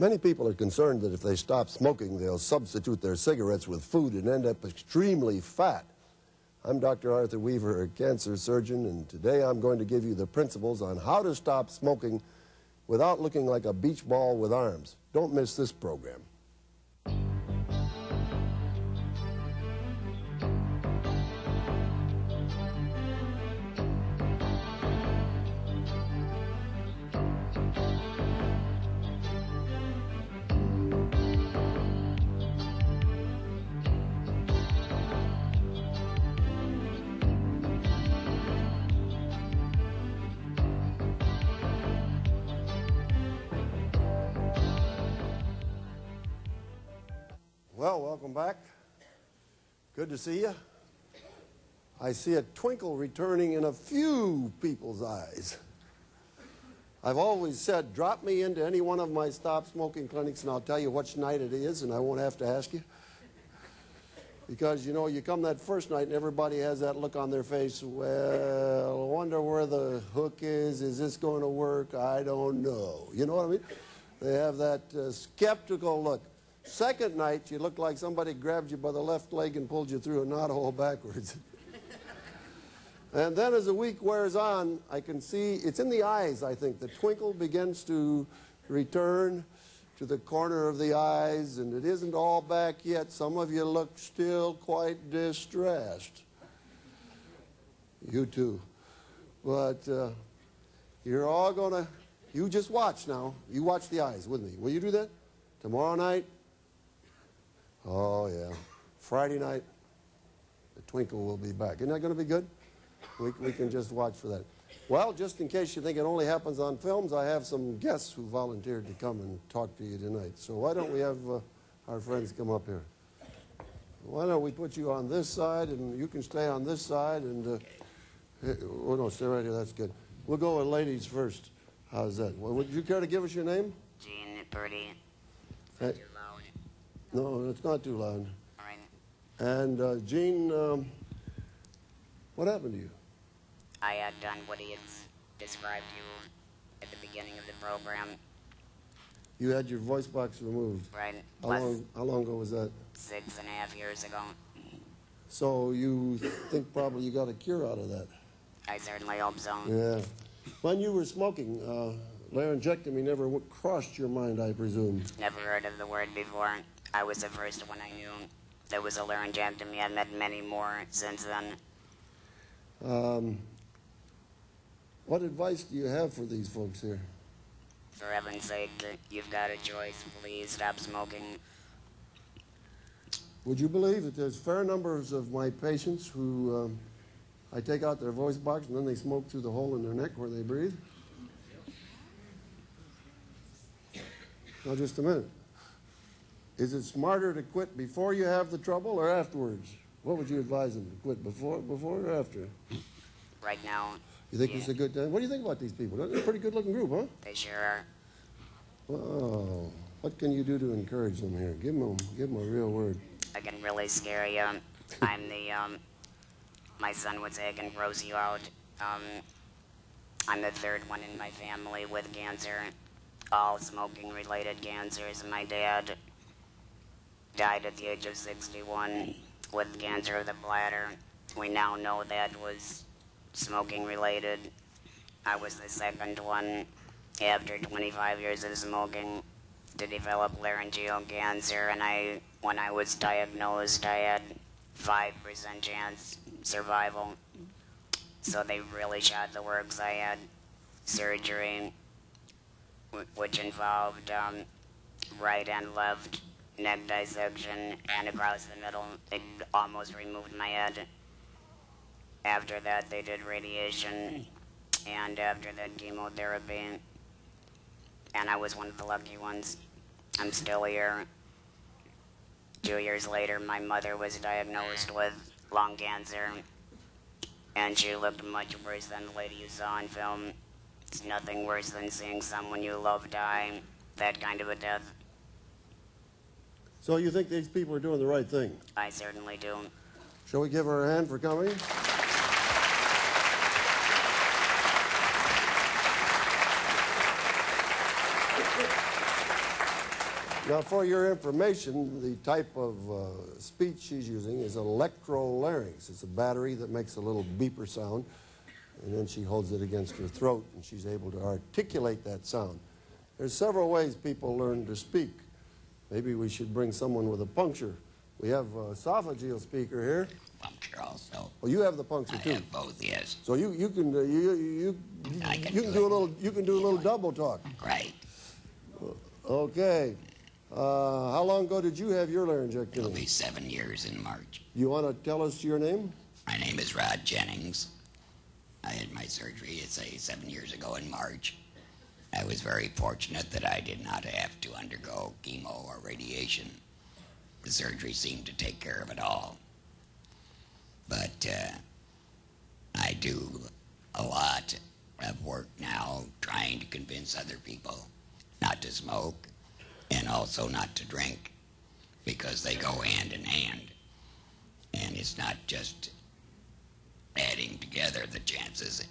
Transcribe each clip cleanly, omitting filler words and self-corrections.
Many people are concerned that if they stop smoking, they'll substitute their cigarettes with food and end up extremely fat. I'm Dr. Arthur Weaver, a cancer surgeon, and today I'm going to give you the principles on how to stop smoking without looking like a beach ball with arms. Don't miss this program. Well, welcome back. Good to see you. I see a twinkle returning in a few people's eyes. I've always said, drop me into any one of my stop smoking clinics and I'll tell you which night it is and I won't have to ask you. Because, you know, you come that first night and everybody has that look on their face, well, I wonder where the hook is this going to work? I don't know. You know what I mean? They have that skeptical look. Second night, you look like somebody grabbed you by the left leg and pulled you through a knothole backwards. And then as the week wears on, I can see, it's in the eyes, I think. The twinkle begins to return to the corner of the eyes, and it isn't all back yet. Some of you look still quite distressed. You too. But you're all going to, you just watch now. You watch the eyes with me. Will you do that? Tomorrow night? Oh, yeah. Friday night, the twinkle will be back. Isn't that going to be good? We can just watch for that. Well, just in case you think it only happens on films, I have some guests who volunteered to come and talk to you tonight. So why don't we have our friends come up here? Why don't we put you on this side, and you can stay on this side, and... oh, no, stay right here. That's good. We'll go with ladies first. How's that? Well, would you care to give us your name? Jean Purdy. Hey. No, it's not too loud. All right. And, Jean, what happened to you? I had done what he had described to you at the beginning of the program. You had your voice box removed. Right. How long ago was that? 6.5 years ago. So you think probably you got a cure out of that? I certainly hope so. Yeah. When you were smoking, laryngectomy never crossed your mind, I presume. Never heard of the word before. I was the first one I knew. There was a laryngectomy. I've met many more since then. What advice do you have for these folks here? For heaven's sake, you've got a choice. Please stop smoking. Would you believe that there's fair numbers of my patients who I take out their voice box and then they smoke through the hole in their neck where they breathe? Now, just a minute. Is it smarter to quit before you have the trouble or afterwards? What would you advise them to quit, before or after? Right now. You think it's a good time? What do you think about these people? They're a pretty good-looking group, huh? They sure are. Wow. What can you do to encourage them here? Give them a real word. I can really scare you. I'm the, my son would say I can gross you out. I'm the third one in my family with cancer. All smoking-related cancers. My dad died at the age of 61 with cancer of the bladder. We now know that was smoking-related. I was the second one after 25 years of smoking to develop laryngeal cancer, and when I was diagnosed, I had 5% chance survival. So they really shot the works. I had surgery, which involved right and left neck dissection, and across the middle, they almost removed my head. After that, they did radiation, and after that, chemotherapy. And I was one of the lucky ones. I'm still here. 2 years later, my mother was diagnosed with lung cancer, and she looked much worse than the lady you saw on film. It's nothing worse than seeing someone you love die, that kind of a death. So you think these people are doing the right thing? I certainly do. Shall we give her a hand for coming? Now, for your information, the type of speech she's using is electrolarynx. It's a battery that makes a little beeper sound, and then she holds it against her throat, and she's able to articulate that sound. There's several ways people learn to speak. Maybe we should bring someone with a puncture. We have an esophageal speaker here. Puncture also. Oh, you have the puncture too. I have both, yes. So you can do a little double talk. Great. Okay. How long ago did you have your It'll laryngectomy? be 7 years in March. You want to tell us your name? My name is Rod Jennings. I had my surgery, 7 years ago in March. I was very fortunate that I did not have to undergo chemo or radiation. The surgery seemed to take care of it all. But I do a lot of work now trying to convince other people not to smoke and also not to drink, because they go hand in hand. And it's not just adding together the chances,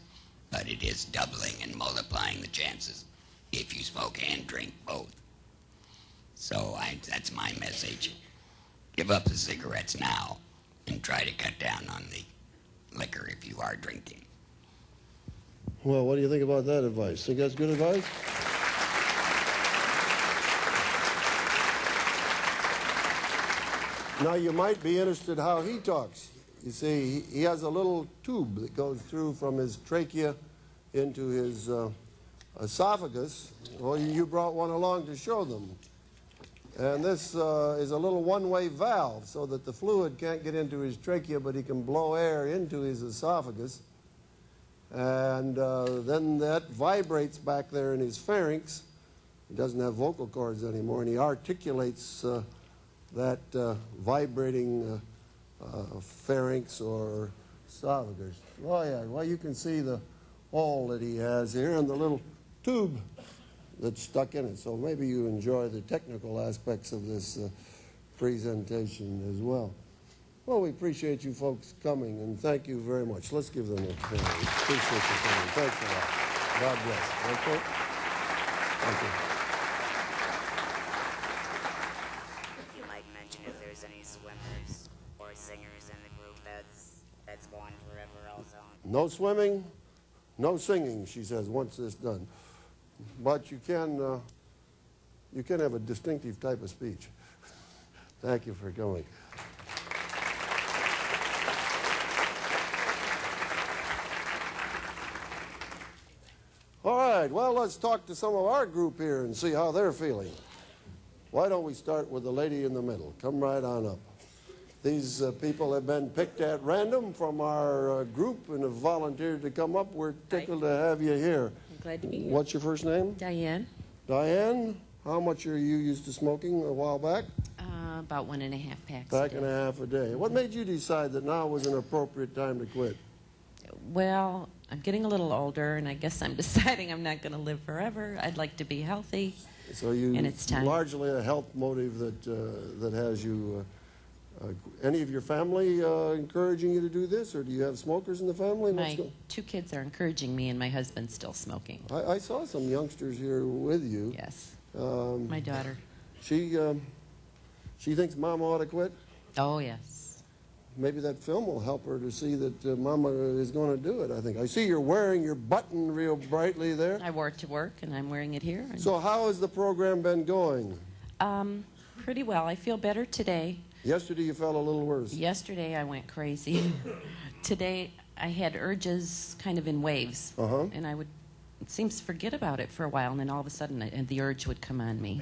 but it is doubling and multiplying the chances if you smoke and drink both. So that's my message. Give up the cigarettes now and try to cut down on the liquor if you are drinking. Well, what do you think about that advice? Think that's good advice? Now, you might be interested how he talks. You see, he has a little tube that goes through from his trachea into his esophagus. Well, you brought one along to show them. And this is a little one-way valve so that the fluid can't get into his trachea, but he can blow air into his esophagus. And then that vibrates back there in his pharynx. He doesn't have vocal cords anymore, and he articulates that vibrating pharynx or esophagus. Oh, yeah. Well, you can see the hole that he has here and the little tube that's stuck in it. So maybe you enjoy the technical aspects of this presentation as well. Well, we appreciate you folks coming, and thank you very much. Let's give them a hand. Appreciate you coming. Thanks a lot. God bless. Okay? Thank you. You might mention if there's any swimmers or singers in the group that's gone forever also. No swimming, no singing, she says, once this done. But you can have a distinctive type of speech. Thank you for coming. All right, well, let's talk to some of our group here and see how they're feeling. Why don't we start with the lady in the middle? Come right on up. These people have been picked at random from our group and have volunteered to come up. We're tickled to have you here. I'm glad to be here. What's your first name? Diane. Diane, how much are you used to smoking a while back? About 1.5 packs. Pack and a half a day. What made you decide that now was an appropriate time to quit? Well, I'm getting a little older, and I guess I'm deciding I'm not going to live forever. I'd like to be healthy, So you and it's time. Largely a health motive that has you. Any of your family encouraging you to do this, or do you have smokers in the family? My 2 kids are encouraging me, and my husband's still smoking. I saw some youngsters here with you. Yes. My daughter. She thinks Mama ought to quit. Oh, yes. Maybe that film will help her to see that Mama is going to do it, I think. I see you're wearing your button real brightly there. I wore it to work, and I'm wearing it here. So how has the program been going? Pretty well. I feel better today. Yesterday you felt a little worse. Yesterday I went crazy. Today I had urges kind of in waves. And I would, it seems, forget about it for a while, and then all of a sudden the urge would come on me.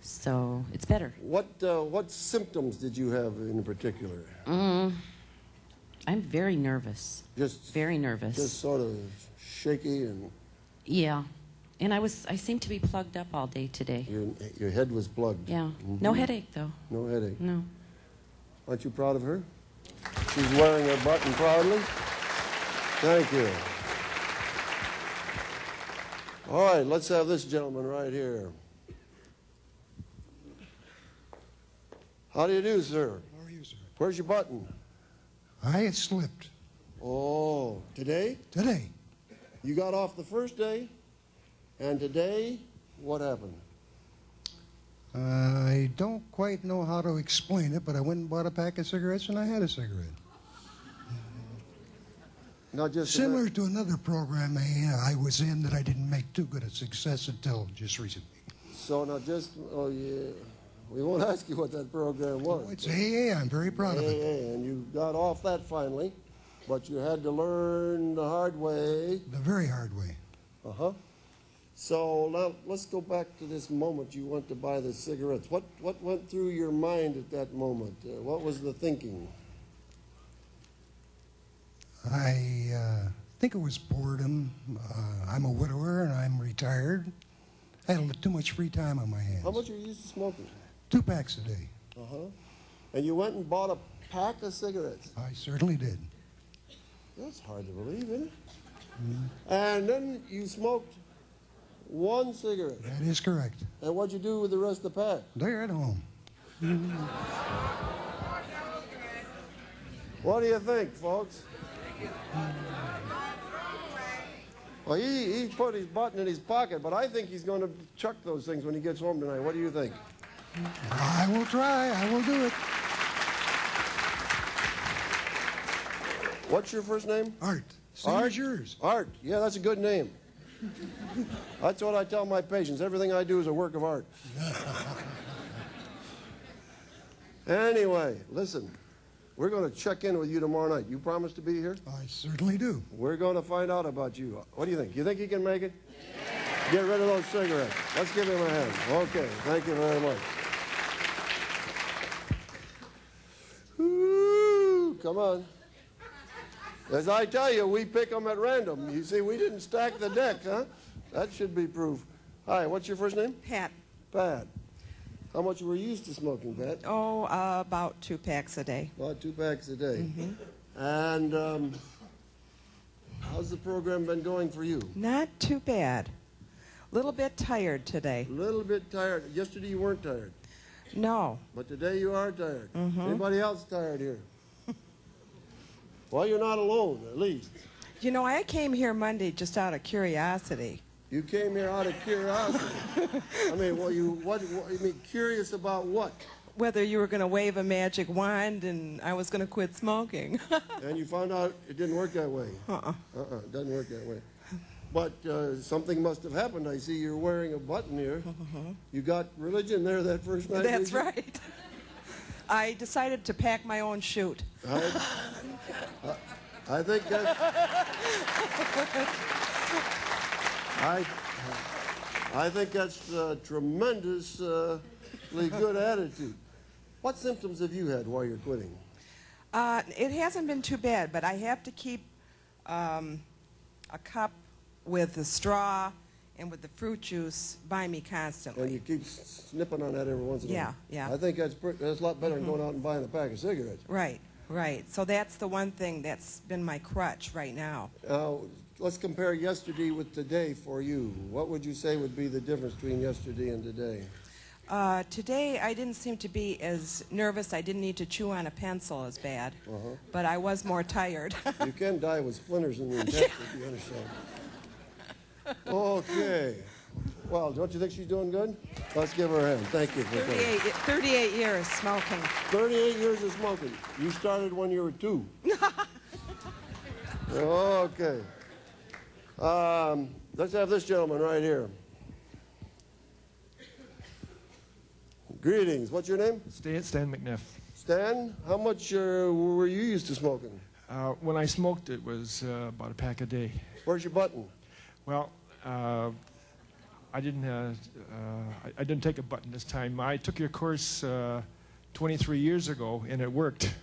So it's better. What symptoms did you have in particular? I'm very nervous. Just very nervous. Just sort of shaky and. Yeah, and I seemed to be plugged up all day today. Your head was plugged. Yeah. No headache though. No headache. No. Aren't you proud of her? She's wearing her button proudly. Thank you. All right, let's have this gentleman right here. How do you do, sir? How are you, sir? Where's your button? I slipped. Oh, today? Today. You got off the first day, and today, what happened? I don't quite know how to explain it, but I went and bought a pack of cigarettes and I had a cigarette. Not just Similar to another program I was in that I didn't make too good a success until just recently. So now just, oh yeah, we won't ask you what that program was. Oh, it's AA. I'm very proud of it. AA, and you got off that finally, but you had to learn the hard way. The very hard way. Uh-huh. So now let's go back to this moment you went to buy the cigarettes. What went through your mind at that moment? What was the thinking? I think it was boredom. I'm a widower and I'm retired. I had too much free time on my hands. How much are you used to smoking? 2 packs a day. Uh-huh. And you went and bought a pack of cigarettes? I certainly did. That's hard to believe, isn't it? Mm-hmm. And then you smoked 1 cigarette. That is correct. And what'd you do with the rest of the pack? They're at home. What do you think, folks? Well, he put his button in his pocket, but I think he's going to chuck those things when he gets home tonight. What do you think? I will try. I will do it. What's your first name? Art. Same as yours. Art. Yeah, that's a good name. That's what I tell my patients. Everything I do is a work of art. Anyway, listen. We're going to check in with you tomorrow night. You promise to be here? I certainly do. We're going to find out about you. What do you think? You think he can make it? Yeah. Get rid of those cigarettes. Let's give him a hand. Okay, thank you very much. Woo, come on. As I tell you, we pick them at random. You see, we didn't stack the deck, huh? That should be proof. Hi, what's your first name? Pat. Pat. How much were you used to smoking, Pat? Oh, about 2 packs a day. About 2 packs a day. Mm-hmm. And how's the program been going for you? Not too bad. A little bit tired today. A little bit tired. Yesterday you weren't tired. No. But today you are tired. Mm-hmm. Anybody else tired here? Well, you're not alone, at least. You know, I came here Monday just out of curiosity. You came here out of curiosity. I mean, well, you mean curious about what? Whether you were going to wave a magic wand and I was going to quit smoking. And you found out it didn't work that way. It doesn't work that way. But something must have happened. I see you're wearing a button here. You got religion there that first night. That's right. I decided to pack my own chute. I think that's... I think that's a tremendously good attitude. What symptoms have you had while you're quitting? It hasn't been too bad, but I have to keep a cup with the straw and with the fruit juice by me constantly. And you keep snipping on that every once in a while. Yeah. I think that's a lot better than going out and buying a pack of cigarettes. Right. So that's the one thing that's been my crutch right now. Let's compare yesterday with today for you. What would you say would be the difference between yesterday and today? Today I didn't seem to be as nervous. I didn't need to chew on a pencil as bad, but I was more tired. You can die with splinters in your intestines, if you understand. Okay. Well, don't you think she's doing good? Let's give her a hand. Thank you for coming. 38 years smoking. 38 years of smoking. You started when you were 2. Okay. Let's have this gentleman right here. Greetings. What's your name? Stan McNiff. Stan, how much were you used to smoking? When I smoked, it was about a pack a day. Where's your button? Well, I didn't take a button this time. I took your course 23 years ago, and it worked.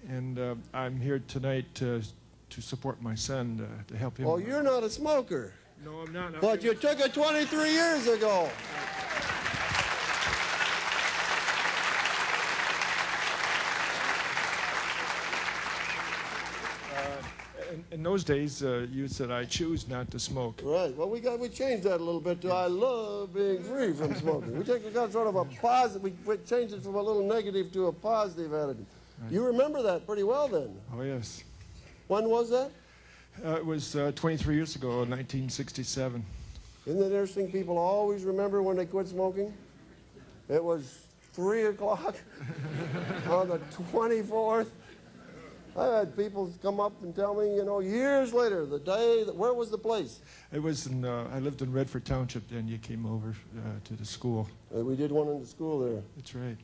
And I'm here tonight to support my son, to help him. Oh, you're not a smoker. No, I'm not. But you took it 23 years ago. In those days, you said I choose not to smoke. Right. Well, we changed that a little bit to I love being free from smoking. We got sort of a positive. We changed it from a little negative to a positive attitude. Right. You remember that pretty well then. Oh yes. When was that? It was 23 years ago, 1967. Isn't it interesting? People always remember when they quit smoking. It was 3 o'clock on the 24th. I had people come up and tell me, you know, years later, the day, where was the place? It was in, I lived in Redford Township, then you came over to the school. We did one in the school there. That's right.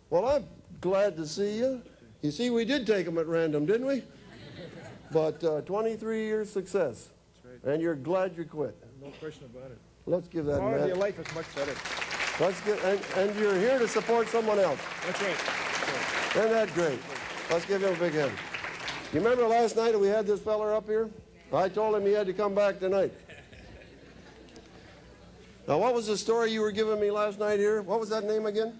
Well, I'm glad to see you. You see, we did take them at random, didn't we? But 23 years success. That's right. And you're glad you quit. No question about it. Let's give that Quality man. of life is much better. Let's give, and you're here to support someone else. That's right. Isn't that great? Let's give him a big hand. You remember last night we had this feller up here? I told him he had to come back tonight. Now, what was the story you were giving me last night here? What was that name again?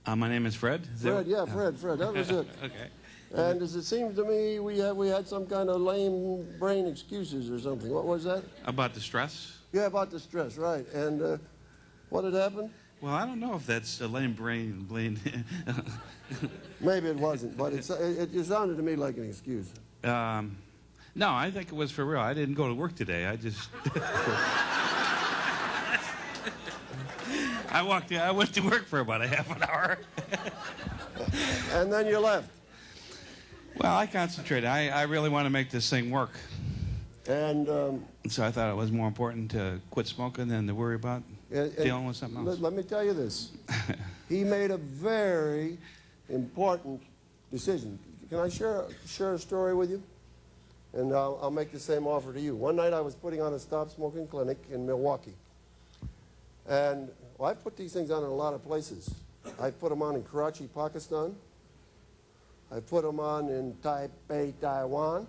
My name is Fred. Fred, yeah, Fred. That was it. Okay. And as it seems to me, we had some kind of lame brain excuses or something. What was that? About the stress? Yeah, about the stress, right. And what had happened? Well, I don't know if that's a lame brain. Maybe it wasn't, but it sounded to me like an excuse. No, I think it was for real. I didn't go to work today. I just... I went to work for about a half an hour. And then you left. Well, I concentrated. I really want to make this thing work. And so I thought it was more important to quit smoking than to worry about dealing with something else. Let me tell you this. He made a very important decision. Can I share a story with you? And I'll make the same offer to you. One night I was putting on a stop smoking clinic in Milwaukee. And well, I've put these things on in a lot of places. I put them on in Karachi, Pakistan. I put them on in Taipei, Taiwan.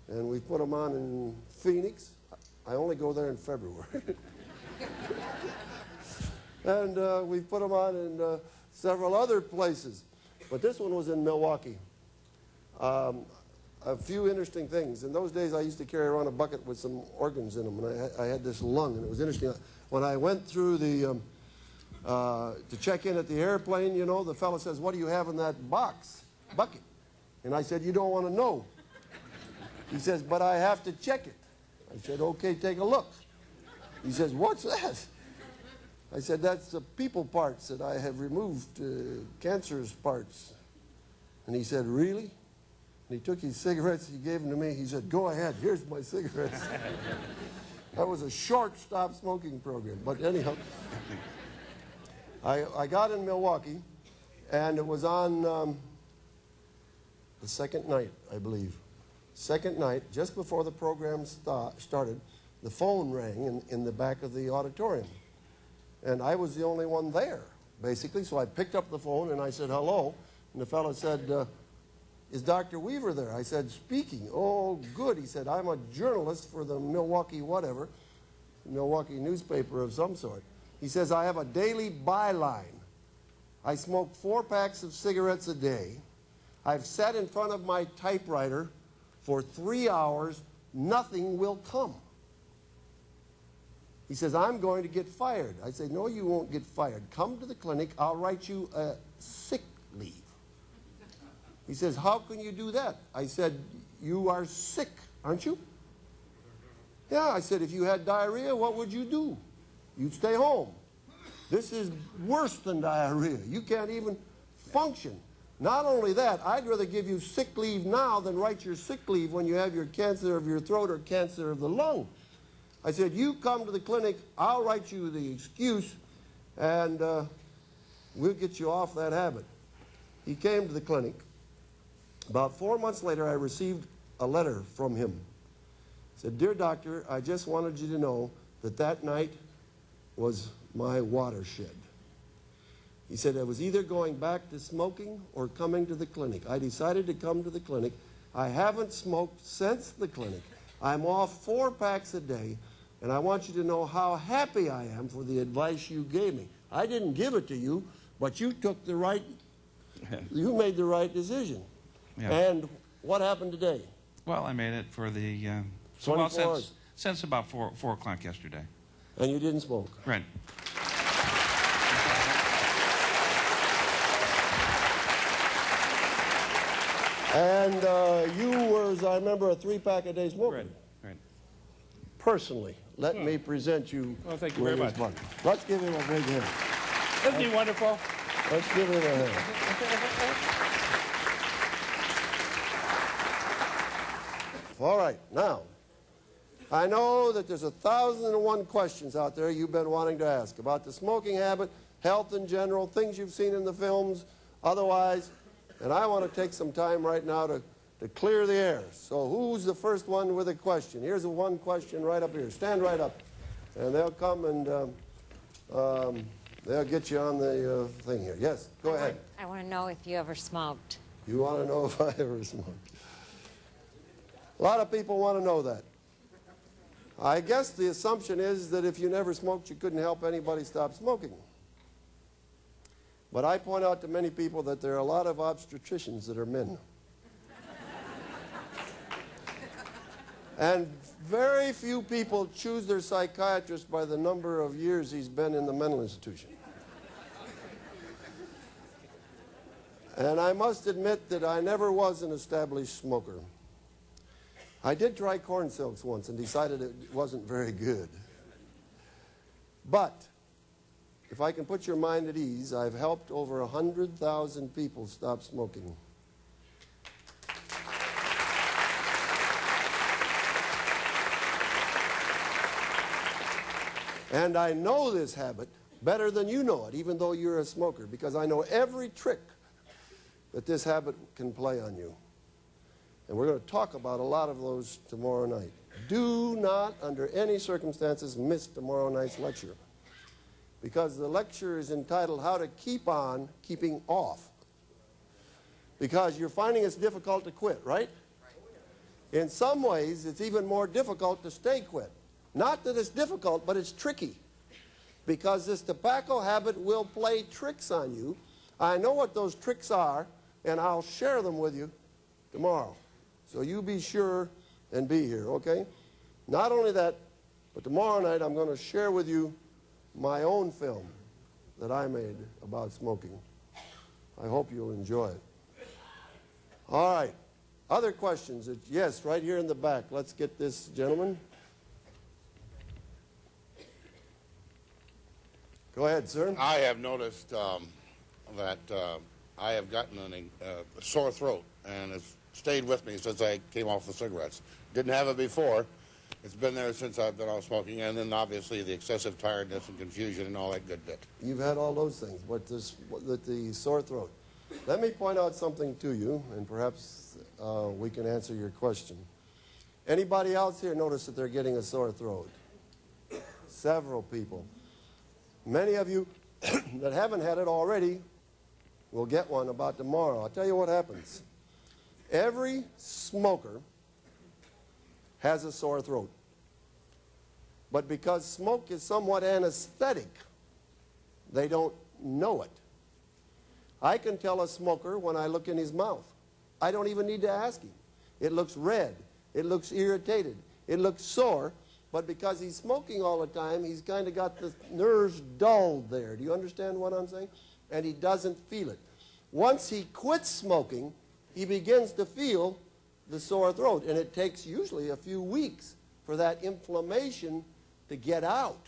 And we put them on in Phoenix. I only go there in February. And we put them on in several other places. But this one was in Milwaukee. A few interesting things. In those days, I used to carry around a bucket with some organs in them, and I had this lung, and it was interesting. When I went through the, to check in at the airplane, you know, the fellow says, "What do you have in that bucket?" And I said, "You don't want to know." He says, "But I have to check it." I said, "Okay, take a look." He says, "What's that?" I said, "That's the people parts that I have removed, cancerous parts." And he said, "Really?" And he took his cigarettes, he gave them to me. He said, "Go ahead, here's my cigarettes." That was a short stop smoking program. But anyhow, I got in Milwaukee, and it was on the second night, I believe. Second night, just before the program started, the phone rang in the back of the auditorium. And I was the only one there, basically. So I picked up the phone, and I said, "Hello." And the fellow said, "Is Dr. Weaver there?" I said, "Speaking." "Oh, good." He said, "I'm a journalist for the Milwaukee whatever, Milwaukee newspaper of some sort." He says, "I have a daily byline. I smoke 4 packs of cigarettes a day. I've sat in front of my typewriter for 3 hours. Nothing will come." He says, "I'm going to get fired." I said, "No, you won't get fired. Come to the clinic. I'll write you a sick leave." He says, "How can you do that?" I said, "You are sick, aren't you?" "Yeah." I said, "If you had diarrhea, what would you do?" "You'd stay home." This is worse than diarrhea. You can't even function. Not only that, I'd rather give you sick leave now than write your sick leave when you have your cancer of your throat or cancer of the lung. I said, "You come to the clinic, I'll write you the excuse, and we'll get you off that habit." He came to the clinic. About 4 months later, I received a letter from him. He said, "Dear doctor, I just wanted you to know that that night was my watershed." He said, "I was either going back to smoking or coming to the clinic. I decided to come to the clinic. I haven't smoked since the clinic. I'm off 4 packs a day, and I want you to know how happy I am for the advice you gave me. I didn't give it to you, but you took the right, you made the right decision." Yeah. And what happened today? Well, I made it for the... 24 hours. Since about 4 o'clock yesterday. And you didn't smoke? Right. And you were, as I remember, a 3-pack a day smoker. Right. Personally, let me present you Well, thank you with very his much. buddy. Let's give him a big hand. Isn't he wonderful? Let's give him a hand. All right, now, I know that there's 1,001 questions out there you've been wanting to ask about the smoking habit, health in general, things you've seen in the films, otherwise, and I want to take some time right now to clear the air. So who's the first one with a question? Here's the one question right up here. Stand right up. And they'll come and they'll get you on the thing here. Yes, go ahead. I want to know if you ever smoked. You want to know if I ever smoked? A lot of people want to know that. I guess the assumption is that if you never smoked, you couldn't help anybody stop smoking. But I point out to many people that there are a lot of obstetricians that are men. And very few people choose their psychiatrist by the number of years he's been in the mental institution. And I must admit that I never was an established smoker. I did try corn silks once and decided it wasn't very good. But if I can put your mind at ease, I've helped over 100,000 people stop smoking. And I know this habit better than you know it, even though you're a smoker, because I know every trick that this habit can play on you. And we're going to talk about a lot of those tomorrow night. Do not, under any circumstances, miss tomorrow night's lecture, because the lecture is entitled How to Keep On Keeping Off. Because you're finding it's difficult to quit, right? In some ways, it's even more difficult to stay quit. Not that it's difficult, but it's tricky. Because this tobacco habit will play tricks on you. I know what those tricks are, and I'll share them with you tomorrow. So you be sure and be here, okay? Not only that, but tomorrow night I'm going to share with you my own film that I made about smoking. I hope you'll enjoy it. All right. Other questions? Yes, right here in the back. Let's get this gentleman. Go ahead, sir. I have noticed that I have gotten a sore throat, and it's stayed with me since I came off the cigarettes. Didn't have it before. It's been there since I've been off smoking, and then obviously the excessive tiredness and confusion and all that good bit. You've had all those things, but the sore throat. Let me point out something to you, and perhaps we can answer your question. Anybody else here notice that they're getting a sore throat? Several people. Many of you that haven't had it already will get one about tomorrow. I'll tell you what happens. Every smoker has a sore throat. But because smoke is somewhat anesthetic, they don't know it. I can tell a smoker when I look in his mouth. I don't even need to ask him. It looks red. It looks irritated. It looks sore. But because he's smoking all the time, he's kind of got the nerves dulled there. Do you understand what I'm saying? And he doesn't feel it. Once he quits smoking, he begins to feel the sore throat. And it takes usually a few weeks for that inflammation to get out,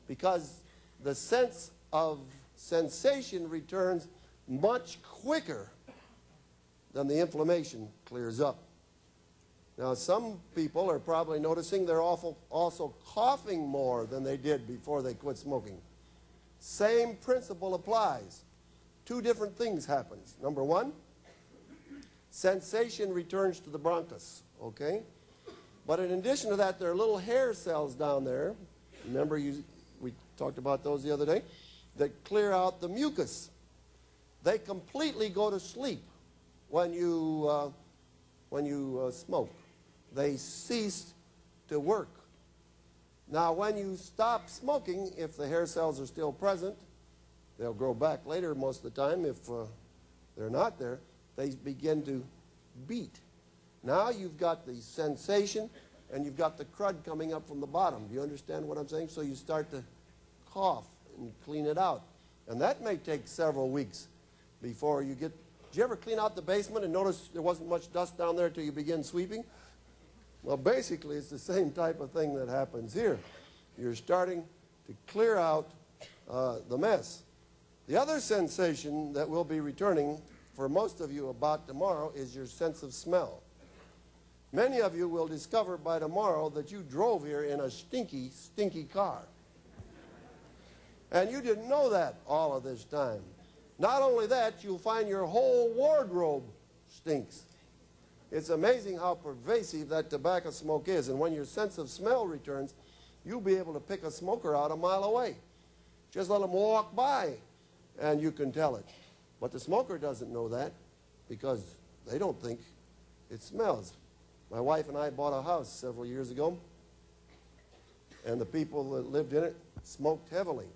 because the sense of sensation returns much quicker than the inflammation clears up. Now, some people are probably noticing they're also coughing more than they did before they quit smoking. Same principle applies. Two different things happen. Number one, sensation returns to the bronchus, okay? But in addition to that, there are little hair cells down there. Remember, we talked about those the other day, that clear out the mucus. They completely go to sleep when you smoke. They cease to work. Now, when you stop smoking, if the hair cells are still present, they'll grow back later most of the time. If they're not there, they begin to beat. Now you've got the sensation, and you've got the crud coming up from the bottom. Do you understand what I'm saying? So you start to cough and clean it out. And that may take several weeks before you get... Did you ever clean out the basement and notice there wasn't much dust down there until you begin sweeping? Well, basically, it's the same type of thing that happens here. You're starting to clear out the mess. The other sensation that will be returning for most of you about tomorrow is your sense of smell. Many of you will discover by tomorrow that you drove here in a stinky, stinky car. And you didn't know that all of this time. Not only that, you'll find your whole wardrobe stinks. It's amazing how pervasive that tobacco smoke is. And when your sense of smell returns, you'll be able to pick a smoker out a mile away. Just let them walk by, and you can tell it. But the smoker doesn't know that because they don't think it smells. My wife and I bought a house several years ago, and the people that lived in it smoked heavily.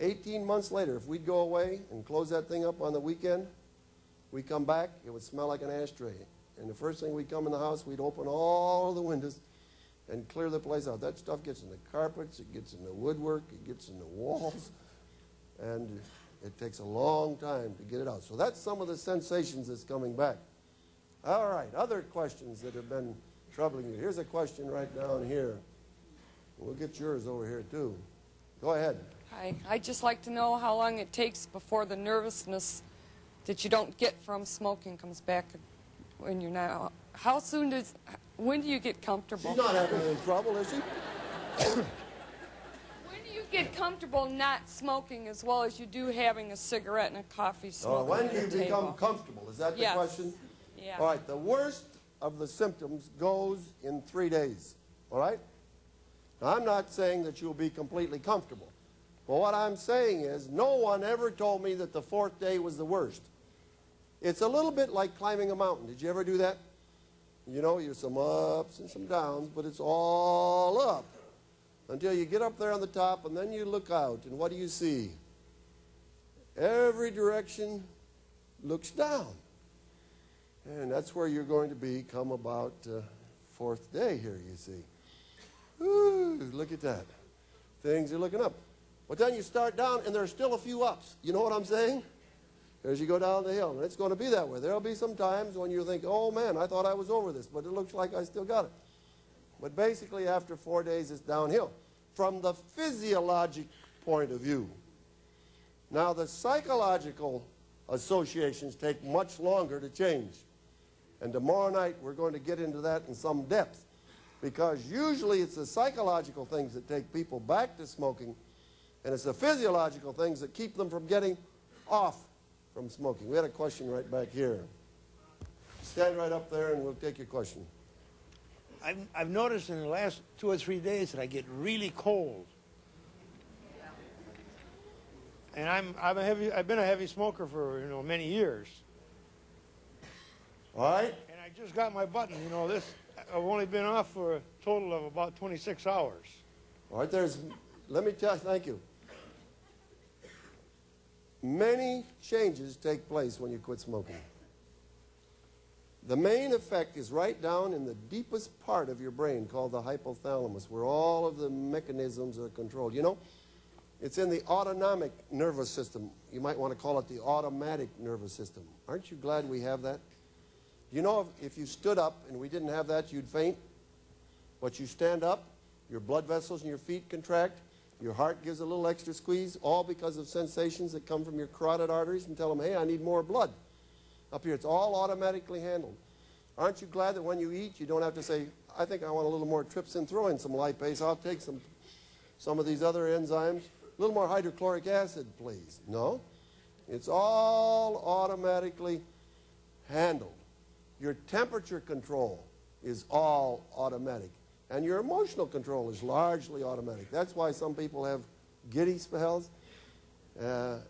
18 months later, if we'd go away and close that thing up on the weekend, we'd come back, it would smell like an ashtray. And the first thing we'd come in the house, we'd open all the windows and clear the place out. That stuff gets in the carpets, it gets in the woodwork, it gets in the walls, and it takes a long time to get it out. So that's some of the sensations that's coming back. All right, other questions that have been troubling you. Here's a question right down here. We'll get yours over here, too. Go ahead. Hi. I'd just like to know how long it takes before the nervousness that you don't get from smoking comes back when you're not. How soon does, when do you get comfortable? She's not having any trouble, is she? When do you get comfortable not smoking as well as you do having a cigarette and a coffee smoke? When do you become comfortable? Is that the question? Yeah. All right, the worst of the symptoms goes in 3 days, all right? Now, I'm not saying that you'll be completely comfortable. But what I'm saying is no one ever told me that the 4th day was the worst. It's a little bit like climbing a mountain. Did you ever do that? You know, there's some ups and some downs, but it's all up until you get up there on the top, and then you look out, and what do you see? Every direction looks down. And that's where you're going to be come about 4th day here, you see. Ooh, look at that. Things are looking up. But then you start down, and there's still a few ups. You know what I'm saying? As you go down the hill. And it's going to be that way. There'll be some times when you think, oh, man, I thought I was over this, but it looks like I still got it. But basically, after 4 days, it's downhill. From the physiologic point of view. Now, the psychological associations take much longer to change. And tomorrow night, we're going to get into that in some depth. Because usually it's the psychological things that take people back to smoking, and it's the physiological things that keep them from getting off from smoking. We had a question right back here. Stand right up there and we'll take your question. I've noticed in the last 2 or 3 days that I get really cold. And I've been a heavy smoker for many years. All right. And I just got my button. I've only been off for a total of about 26 hours. All right, let me tell you, thank you. Many changes take place when you quit smoking. The main effect is right down in the deepest part of your brain called the hypothalamus, where all of the mechanisms are controlled. You know, it's in the autonomic nervous system. You might want to call it the automatic nervous system. Aren't you glad we have that? You know, if you stood up and we didn't have that, you'd faint. But you stand up, your blood vessels in your feet contract, your heart gives a little extra squeeze, all because of sensations that come from your carotid arteries and tell them, hey, I need more blood. Up here, it's all automatically handled. Aren't you glad that when you eat, you don't have to say, I think I want a little more trypsin, throw in some lipase, I'll take some of these other enzymes, a little more hydrochloric acid, please. No, it's all automatically handled. Your temperature control is all automatic. And your emotional control is largely automatic. That's why some people have giddy spells,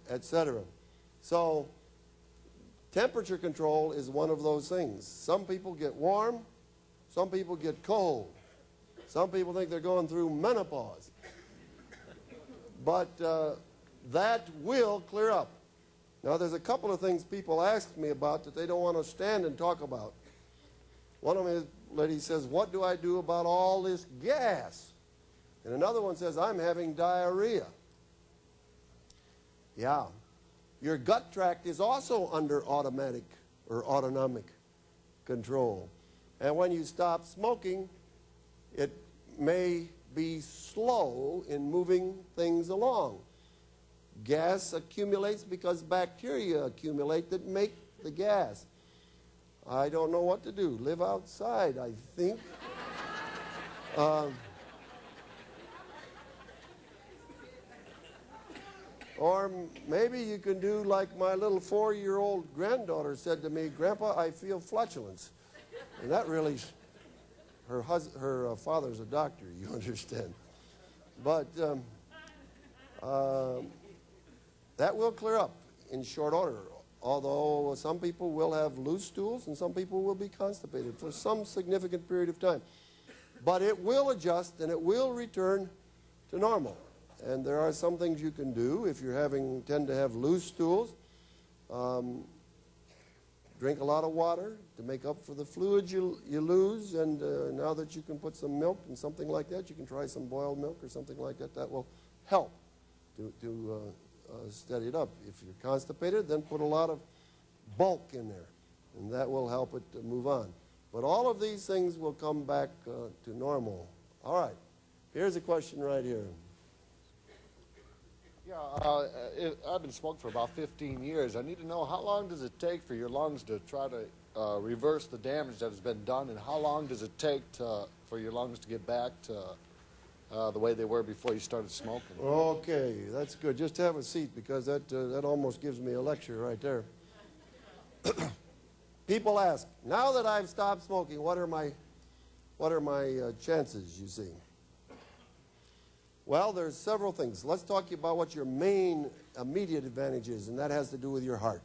etc. So temperature control is one of those things. Some people get warm. Some people get cold. Some people think they're going through menopause. But that will clear up. Now, there's a couple of things people ask me about that they don't want to stand and talk about. One of them is, lady says, what do I do about all this gas? And another one says, I'm having diarrhea. Yeah. Your gut tract is also under automatic or autonomic control. And when you stop smoking, it may be slow in moving things along. gas accumulates because bacteria accumulate that make the gas. I don't know what to do. Live outside, I think. Or maybe you can do like my little 4-year-old granddaughter said to me, Grandpa, I feel flatulence. And that really, her father's a doctor, you understand. But that will clear up in short order, although some people will have loose stools and some people will be constipated for some significant period of time. But it will adjust and it will return to normal. And there are some things you can do if you tend to have loose stools. Drink a lot of water to make up for the fluid you lose. And now that you can put some milk and something like that, you can try some boiled milk or something like that. That will help to steady it up. If you're constipated, then put a lot of bulk in there, and that will help it to move on. But all of these things will come back to normal. All right. Here's a question right here. Yeah, I've been smoking for about 15 years. I need to know, how long does it take for your lungs to try to reverse the damage that has been done, and how long does it take for your lungs to get back to the way they were before you started smoking? Okay, that's good. Just have a seat, because that almost gives me a lecture right there. People ask, now that I've stopped smoking, what are my chances, you see? Well, there's several things. Let's talk about what your main immediate advantage is, and that has to do with your heart.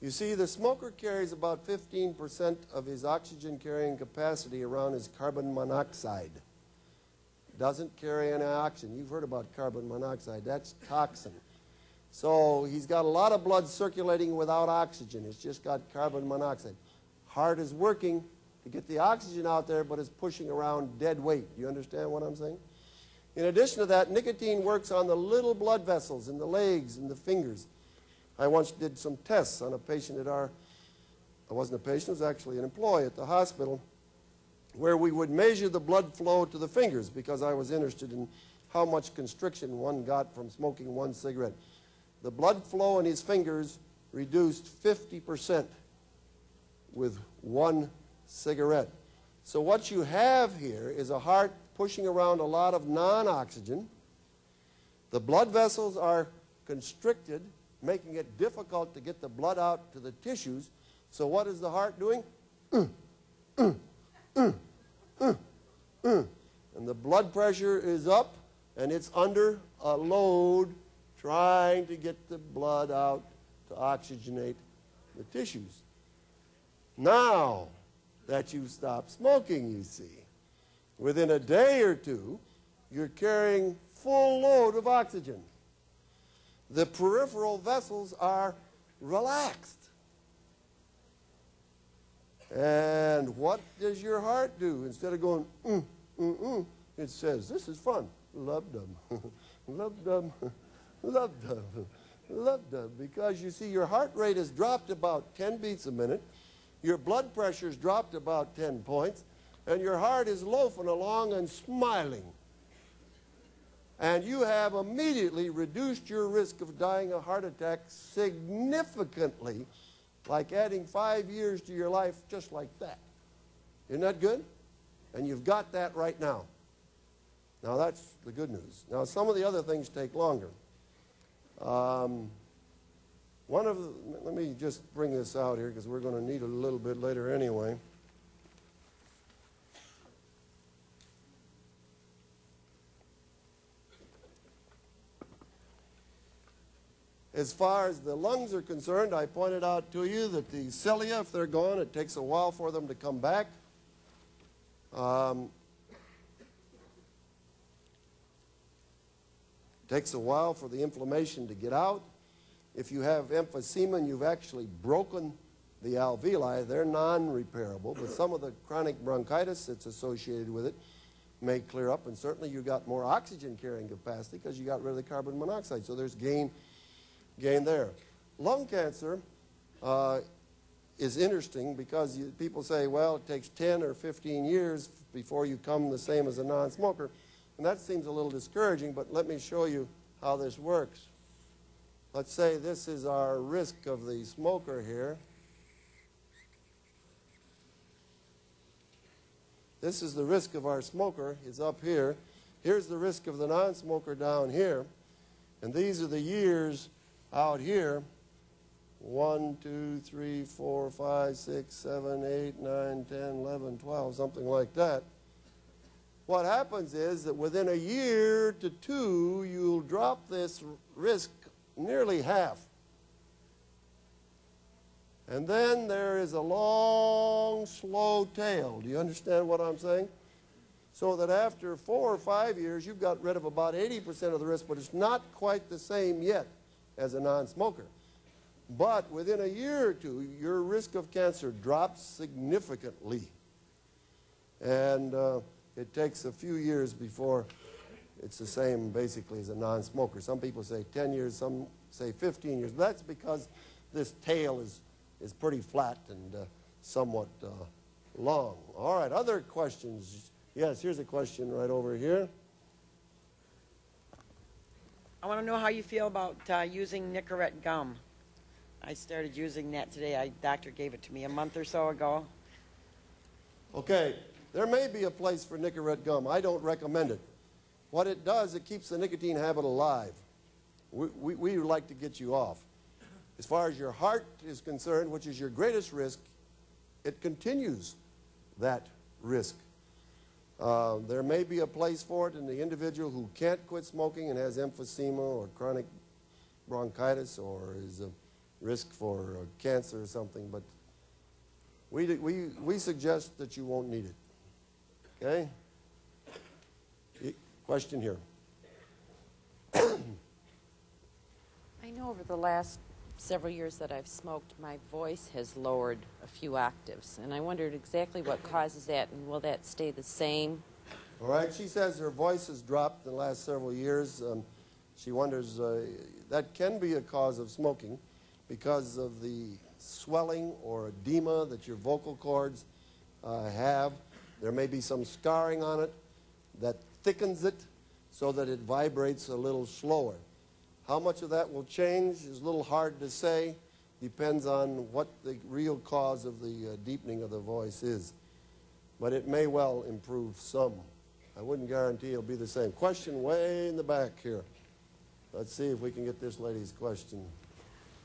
You see, the smoker carries about 15% of his oxygen-carrying capacity around his carbon monoxide. Doesn't carry any oxygen. You've heard about carbon monoxide. That's toxin. So he's got a lot of blood circulating without oxygen. It's just got carbon monoxide. Heart is working to get the oxygen out there, but it's pushing around dead weight. You understand what I'm saying? In addition to that, nicotine works on the little blood vessels in the legs and the fingers. I once did some tests on a patient I wasn't a patient, I was actually an employee at the hospital, where we would measure the blood flow to the fingers, because I was interested in how much constriction one got from smoking one cigarette. The blood flow in his fingers reduced 50% with one cigarette. So what you have here is a heart pushing around a lot of non-oxygen. The blood vessels are constricted, making it difficult to get the blood out to the tissues. So what is the heart doing? And the blood pressure is up, and it's under a load trying to get the blood out to oxygenate the tissues. Now that you've stopped smoking, you see, within a day or two, you're carrying full load of oxygen. The peripheral vessels are relaxed. And what does your heart do? Instead of going, it says, this is fun. Love-dum, love-dum, love-dum, love-dum. Because you see, your heart rate has dropped about 10 beats a minute. Your blood pressure's dropped about 10 points, and your heart is loafing along and smiling. And you have immediately reduced your risk of dying a heart attack significantly, like adding 5 years to your life just like that. Isn't that good? And you've got that right now. Now that's the good news. Now some of the other things take longer. Let me just bring this out here, because we're going to need it a little bit later anyway. As far as the lungs are concerned, I pointed out to you that the cilia, if they're gone, it takes a while for them to come back. It takes a while for the inflammation to get out. If you have emphysema and you've actually broken the alveoli, they're non-repairable, but some of the chronic bronchitis that's associated with it may clear up, and certainly you got more oxygen carrying capacity because you got rid of the carbon monoxide, so there's gain there. Lung cancer is interesting because people say, well, it takes 10 or 15 years before you come the same as a non-smoker, and that seems a little discouraging, but let me show you how this works. Let's say this is our risk of the smoker here. This is the risk of our smoker. It's up here. Here's the risk of the non-smoker down here. And these are the years out here. 1, 2, 3, 4, 5, 6, 7, 8, 9, 10, 11, 12, something like that. What happens is that within a year to two, you'll drop this risk nearly half. And then there is a long, slow tail. Do you understand what I'm saying? So that after 4 or 5 years, you've got rid of about 80% of the risk, but it's not quite the same yet as a non-smoker. But within a year or two, your risk of cancer drops significantly. And it takes a few years before it's the same, basically, as a non-smoker. Some people say 10 years, some say 15 years. But that's because this tail is pretty flat and somewhat long. All right, other questions? Yes, here's a question right over here. I want to know how you feel about using Nicorette gum. I started using that today. Doctor gave it to me a month or so ago. Okay, there may be a place for Nicorette gum. I don't recommend it. What it does, it keeps the nicotine habit alive. We would like to get you off. As far as your heart is concerned, which is your greatest risk, it continues that risk. There may be a place for it in the individual who can't quit smoking and has emphysema or chronic bronchitis or is a risk for cancer or something, but we suggest that you won't need it. Okay? Question here. I know over the last several years that I've smoked, my voice has lowered a few octaves, and I wondered exactly what causes that, and will that stay the same? All right, she says her voice has dropped in the last several years. She wonders that can be a cause of smoking because of the swelling or edema that your vocal cords have. There may be some scarring on it that thickens it so that it vibrates a little slower. How much of that will change is a little hard to say. Depends on what the real cause of the deepening of the voice is. But it may well improve some. I wouldn't guarantee it'll be the same. Question way in the back here. Let's see if we can get this lady's question.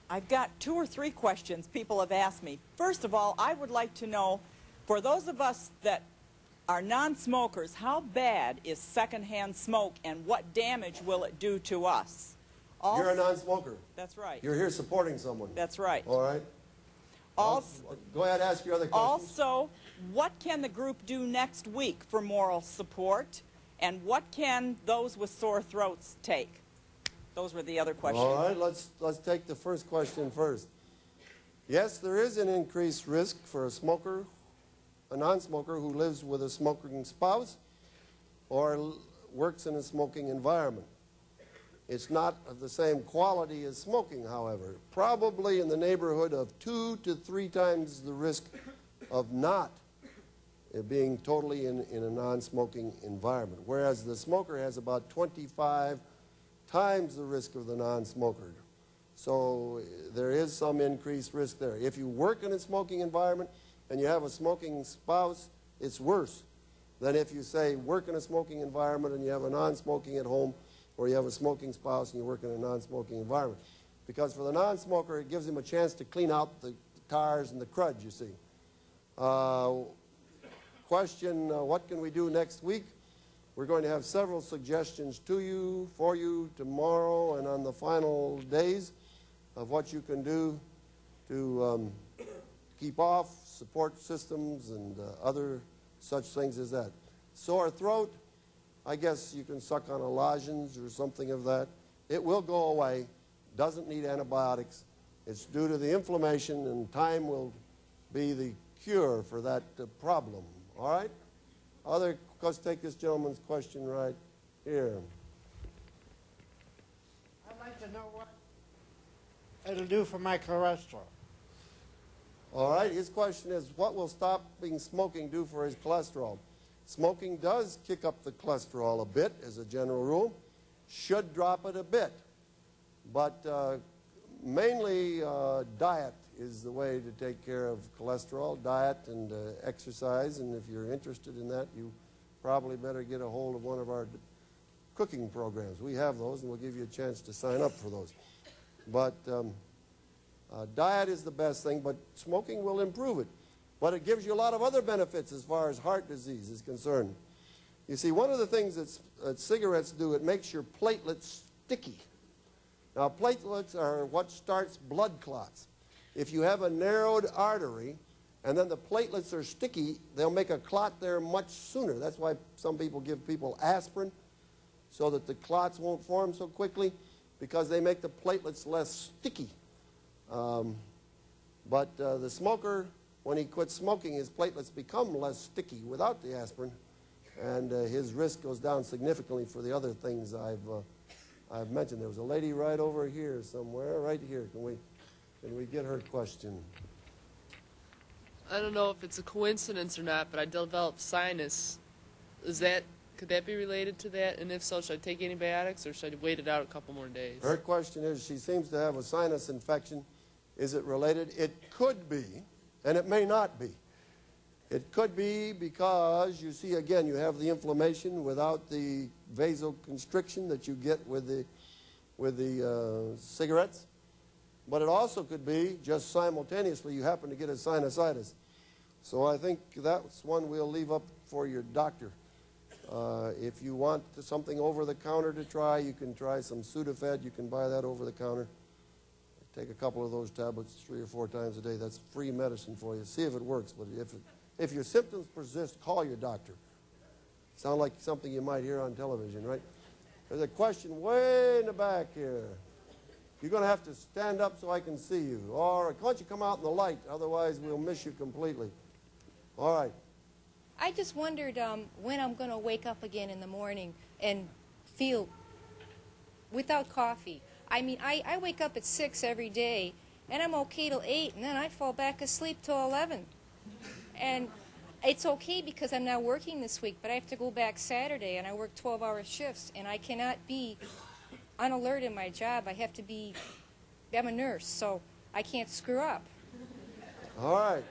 I've got 2 or 3 questions people have asked me. First of all, I would like to know, for those of us that are non-smokers, how bad is secondhand smoke and what damage will it do to us? Also, you're a non-smoker. That's right. You're here supporting someone. That's right. All right. Also, go ahead and ask your other questions. Also, what can the group do next week for moral support, and what can those with sore throats take? Those were the other questions. All right, let's take the first question first. Yes, there is an increased risk for a smoker, a non-smoker who lives with a smoking spouse or works in a smoking environment. It's not of the same quality as smoking, however. Probably in the neighborhood of 2 to 3 times the risk of not being totally in a non-smoking environment, whereas the smoker has about 25 times the risk of the non-smoker. So there is some increased risk there. If you work in a smoking environment and you have a smoking spouse, it's worse than if you, say, work in a smoking environment and you have a non-smoking at home, or you have a smoking spouse and you work in a non-smoking environment. Because for the non-smoker, it gives him a chance to clean out the tires and the crud, you see. Question, what can we do next week? We're going to have several suggestions for you tomorrow and on the final days of what you can do to keep off support systems and other such things as that. Sore throat, I guess you can suck on a lozenge or something of that. It will go away. Doesn't need antibiotics. It's due to the inflammation, and time will be the cure for that problem. All right? Let's take this gentleman's question right here. I'd like to know what it'll do for my cholesterol. All right, his question is, what will stopping smoking do for his cholesterol? Smoking does kick up the cholesterol a bit, as a general rule. should drop it a bit. But mainly diet is the way to take care of cholesterol, diet and exercise. And if you're interested in that, you probably better get a hold of one of our cooking programs. We have those, and we'll give you a chance to sign up for those. But diet is the best thing, but smoking will improve it. But it gives you a lot of other benefits as far as heart disease is concerned. You see, one of the things that cigarettes do, it makes your platelets sticky. Now, platelets are what starts blood clots. If you have a narrowed artery and then the platelets are sticky, they'll make a clot there much sooner. That's why some people give people aspirin, so that the clots won't form so quickly, because they make the platelets less sticky. But the smoker, when he quits smoking, his platelets become less sticky without the aspirin, and his risk goes down significantly for the other things I've mentioned. There was a lady right over here somewhere, right here. Can we get her question? I don't know if it's a coincidence or not, but I developed sinus. Could that be related to that? And if so, should I take antibiotics or should I wait it out a couple more days? Her question is, she seems to have a sinus infection. Is it related? It could be, and it may not be. It could be because, you see, again, you have the inflammation without the vasoconstriction that you get with the cigarettes. But it also could be, just simultaneously, you happen to get a sinusitis. So I think that's one we'll leave up for your doctor. If you want something over-the-counter to try, you can try some Sudafed. You can buy that over-the-counter. Take a couple of those tablets 3 or 4 times a day. That's free medicine for you. See if it works. But if your symptoms persist, call your doctor. Sound like something you might hear on television, right? There's a question way in the back here. You're going to have to stand up so I can see you. All right, why don't you come out in the light? Otherwise, we'll miss you completely. All right. I just wondered when I'm going to wake up again in the morning and feel without coffee. I mean, I wake up at 6 every day, and I'm okay till 8, and then I fall back asleep till 11. And it's okay because I'm not working this week, but I have to go back Saturday, and I work 12-hour shifts, and I cannot be on alert in my job. I have to be, I'm a nurse, so I can't screw up. All right.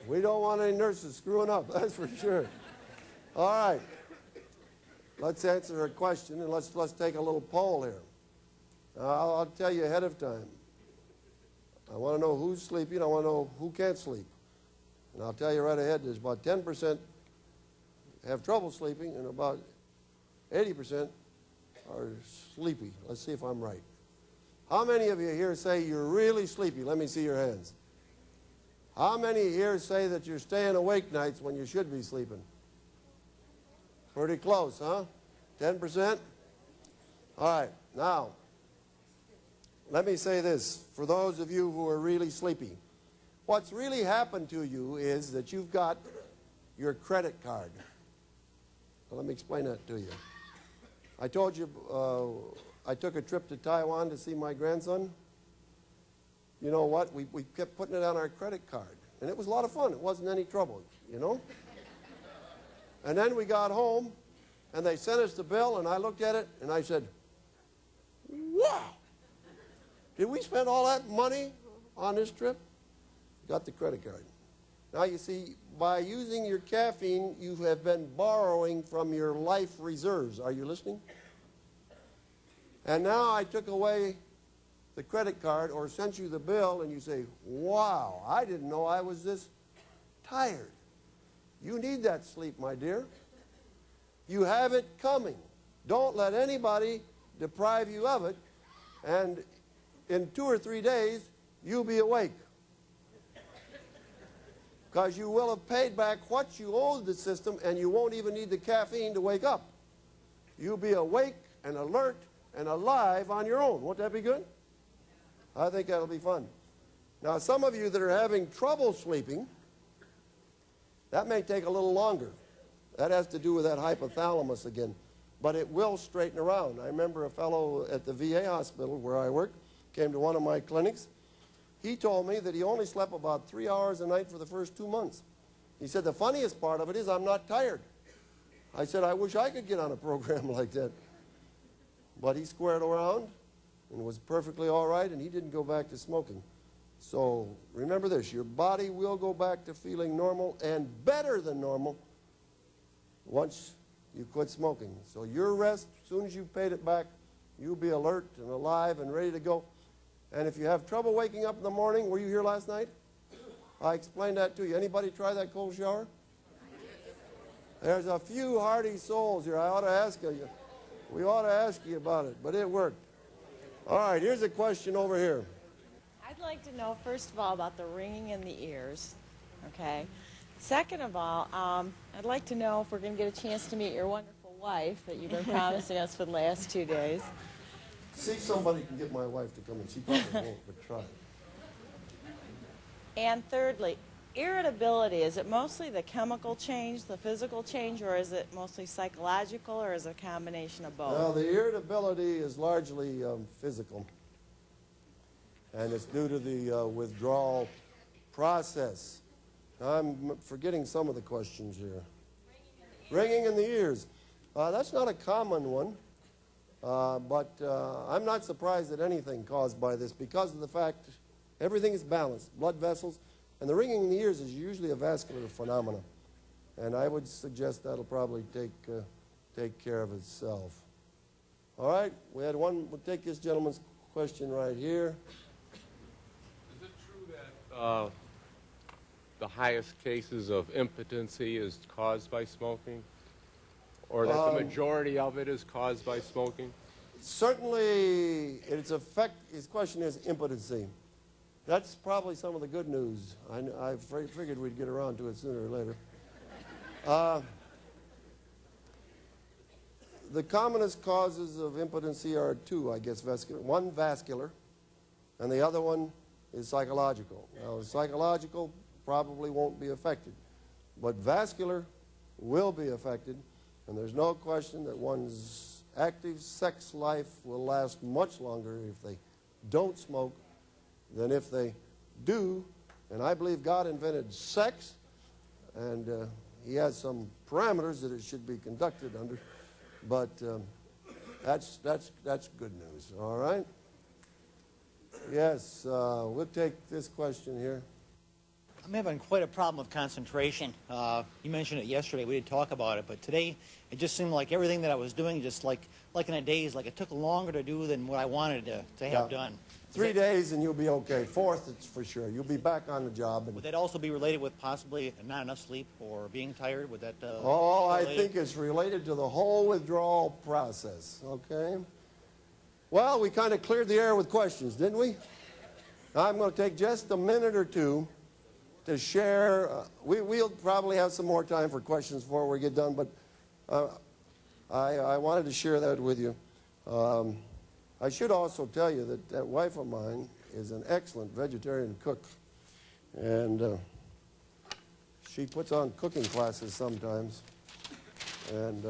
We don't want any nurses screwing up, that's for sure. All right. Let's answer her question, and let's take a little poll here. I'll tell you ahead of time. I want to know who's sleeping. I want to know who can't sleep. And I'll tell you right ahead, there's about 10% have trouble sleeping, and about 80% are sleepy. Let's see if I'm right. How many of you here say you're really sleepy? Let me see your hands. How many here say that you're staying awake nights when you should be sleeping? Pretty close, huh? 10%? All right, now, let me say this. For those of you who are really sleepy, what's really happened to you is that you've got your credit card. Well, let me explain that to you. I told you I took a trip to Taiwan to see my grandson. You know what? We kept putting it on our credit card. And it was a lot of fun. It wasn't any trouble, you know? And then we got home, and they sent us the bill, and I looked at it, and I said, wow! Did we spend all that money on this trip? Got the credit card. Now, you see, by using your caffeine, you have been borrowing from your life reserves. Are you listening? And now I took away the credit card or sent you the bill, and you say, wow, I didn't know I was this tired. You need that sleep, my dear. You have it coming. Don't let anybody deprive you of it, and in 2 or 3 days, you'll be awake. Because you will have paid back what you owed the system, and you won't even need the caffeine to wake up. You'll be awake and alert and alive on your own. Won't that be good? I think that'll be fun. Now, some of you that are having trouble sleeping, that may take a little longer. That has to do with that hypothalamus again. But it will straighten around. I remember a fellow at the VA hospital where I work came to one of my clinics. He told me that he only slept about 3 hours a night for the first 2 months. He said, the funniest part of it is I'm not tired. I said, I wish I could get on a program like that. but he squared around and was perfectly all right, and he didn't go back to smoking. So remember this, your body will go back to feeling normal and better than normal once you quit smoking. So your rest, as soon as you've paid it back, you'll be alert and alive and ready to go. And if you have trouble waking up in the morning, were you here last night? I explained that to you. Anybody try that cold shower? There's a few hardy souls here. I ought to ask you. We ought to ask you about it, but it worked. All right, here's a question over here. I'd like to know, first of all, about the ringing in the ears, okay? Second of all, I'd like to know if we're going to get a chance to meet your wonderful wife that you've been promising us for the last 2 days. See if somebody can get my wife to come in. She probably won't, but try. And thirdly, irritability, is it mostly the chemical change, the physical change, or is it mostly psychological, or is it a combination of both? Well, the irritability is largely physical, and it's due to the withdrawal process. I'm forgetting some of the questions here. Ringing in the ears. That's not a common one, but I'm not surprised at anything caused by this because of the fact everything is balanced, blood vessels, and the ringing in the ears is usually a vascular phenomenon. And I would suggest that'll probably take care of itself. All right, we had one. We'll take this gentleman's question right here. Is it true that the highest cases of impotency is caused by smoking? Or that the majority of it is caused by smoking? Certainly, his question is impotency. That's probably some of the good news. I figured we'd get around to it sooner or later. The commonest causes of impotency are two, I guess, vascular. One vascular, and the other one is psychological. Now, the psychological probably won't be affected, but vascular will be affected, and there's no question that one's active sex life will last much longer if they don't smoke than if they do. And I believe God invented sex, and he has some parameters that it should be conducted under. But that's good news. All right. Yes, we'll take this question here. I'm having quite a problem with concentration. You mentioned it yesterday. We didn't talk about it, but today it just seemed like everything that I was doing, just like in a daze, like it took longer to do than what I wanted to have done. 3 days and you'll be okay. Fourth, it's for sure. You'll be back on the job. Would that also be related with possibly not enough sleep or being tired? Would that? I think it's related to the whole withdrawal process. Okay. Well, we kind of cleared the air with questions, didn't we? I'm going to take just a minute or two to share. We'll probably have some more time for questions before we get done, but I wanted to share that with you. I should also tell you that that wife of mine is an excellent vegetarian cook, and she puts on cooking classes sometimes, and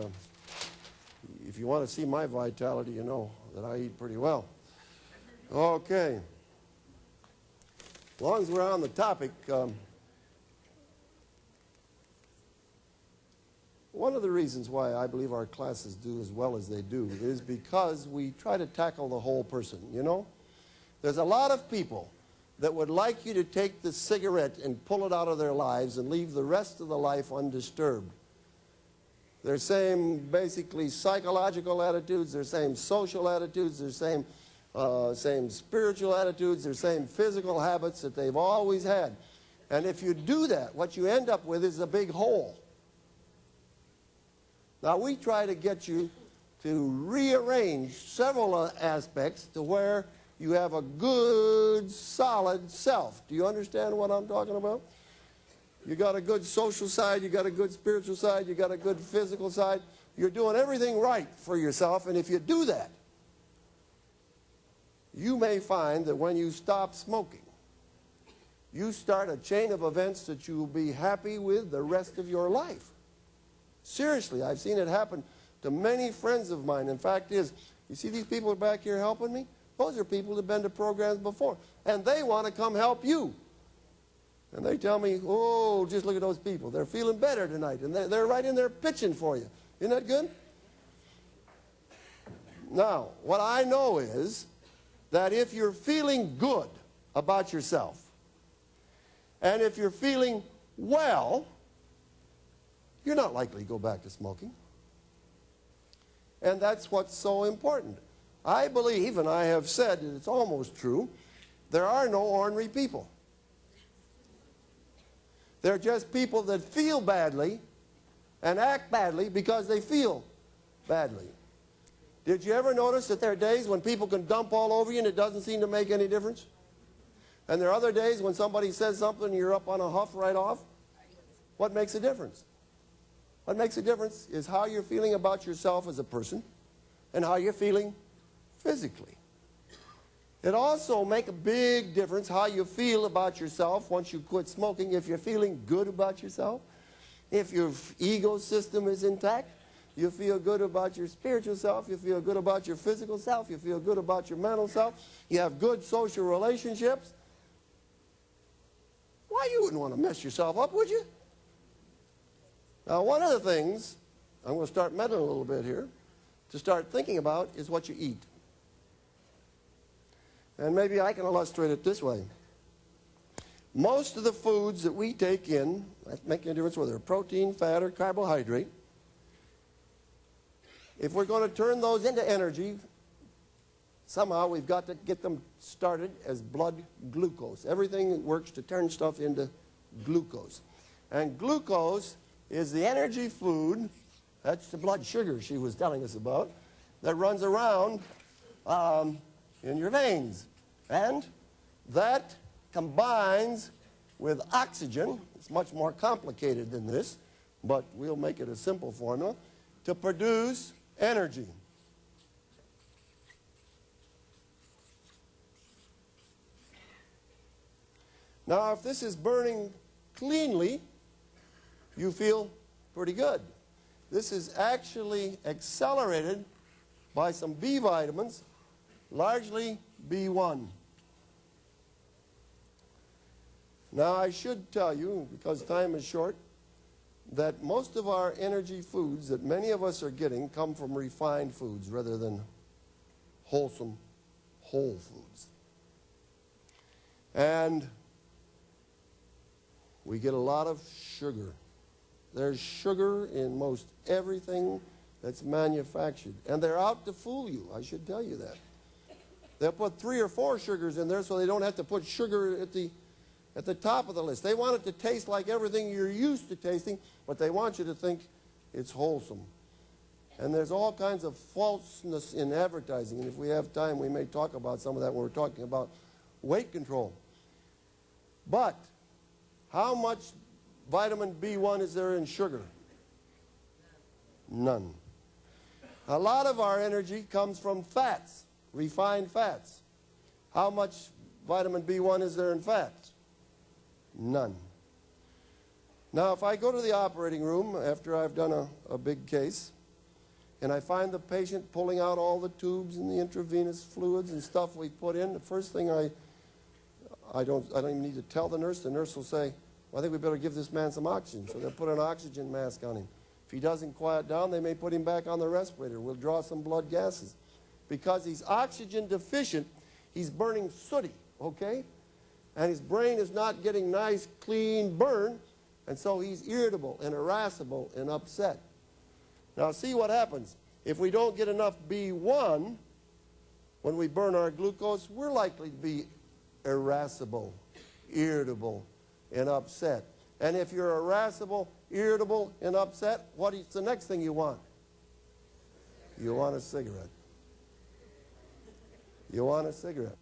if you want to see my vitality, you know that I eat pretty well. Okay. As long as we're on the topic, one of the reasons why I believe our classes do as well as they do is because we try to tackle the whole person, you know? There's a lot of people that would like you to take the cigarette and pull it out of their lives and leave the rest of the life undisturbed. They're saying basically psychological attitudes, they're saying social attitudes, they're saying same spiritual attitudes, they're saying physical habits that they've always had. And if you do that, what you end up with is a big hole. Now, we try to get you to rearrange several aspects to where you have a good, solid self. Do you understand what I'm talking about? You got a good social side, you got a good spiritual side, you got a good physical side. You're doing everything right for yourself, and if you do that, you may find that when you stop smoking, you start a chain of events that you'll be happy with the rest of your life. Seriously, I've seen it happen to many friends of mine. In fact, you see these people back here helping me? Those are people that have been to programs before, and they want to come help you. And they tell me, oh, just look at those people. They're feeling better tonight, and they're right in there pitching for you. Isn't that good? Now, what I know is that if you're feeling good about yourself, and if you're feeling well, you're not likely to go back to smoking. And that's what's so important. I believe, and I have said, and it's almost true, there are no ornery people. They're just people that feel badly and act badly because they feel badly. Did you ever notice that there are days when people can dump all over you and it doesn't seem to make any difference? And there are other days when somebody says something and you're up on a huff right off? What makes a difference? What makes a difference is how you're feeling about yourself as a person and how you're feeling physically. It also makes a big difference how you feel about yourself once you quit smoking. If you're feeling good about yourself, if your ego system is intact, you feel good about your spiritual self, you feel good about your physical self, you feel good about your mental self, you have good social relationships. Why you wouldn't want to mess yourself up, would you? Now, one of the things, I'm going to start meddling a little bit here, to start thinking about is what you eat. And maybe I can illustrate it this way. Most of the foods that we take in, that make a difference whether they're protein, fat, or carbohydrate, if we're going to turn those into energy, somehow we've got to get them started as blood glucose. Everything works to turn stuff into glucose. And glucose is the energy food, that's the blood sugar she was telling us about, that runs around in your veins. And that combines with oxygen, it's much more complicated than this, but we'll make it a simple formula, to produce energy. Now, if this is burning cleanly, you feel pretty good. This is actually accelerated by some B vitamins, largely B1. Now, I should tell you, because time is short, that most of our energy foods that many of us are getting come from refined foods rather than wholesome whole foods. And we get a lot of sugar. There's sugar in most everything that's manufactured. And they're out to fool you, I should tell you that. They'll put 3 or 4 sugars in there so they don't have to put sugar at the top of the list. They want it to taste like everything you're used to tasting, but they want you to think it's wholesome. And there's all kinds of falseness in advertising. And if we have time, we may talk about some of that when we're talking about weight control. But how much vitamin B1 is there in sugar? None. A lot of our energy comes from fats, refined fats. How much vitamin B1 is there in fats? None. Now, if I go to the operating room after I've done a big case, and I find the patient pulling out all the tubes and the intravenous fluids and stuff we put in, the first thing I don't even need to tell the nurse. The nurse will say, well, I think we better give this man some oxygen. So they'll put an oxygen mask on him. If he doesn't quiet down, they may put him back on the respirator. We'll draw some blood gases. Because he's oxygen deficient, he's burning sooty, okay? And his brain is not getting nice, clean burn, and so he's irritable and irascible and upset. Now, see what happens. If we don't get enough B1, when we burn our glucose, we're likely to be irascible, irritable, and upset. And if you're irascible, irritable, and upset, what is the next thing you want? You want a cigarette. You want a cigarette.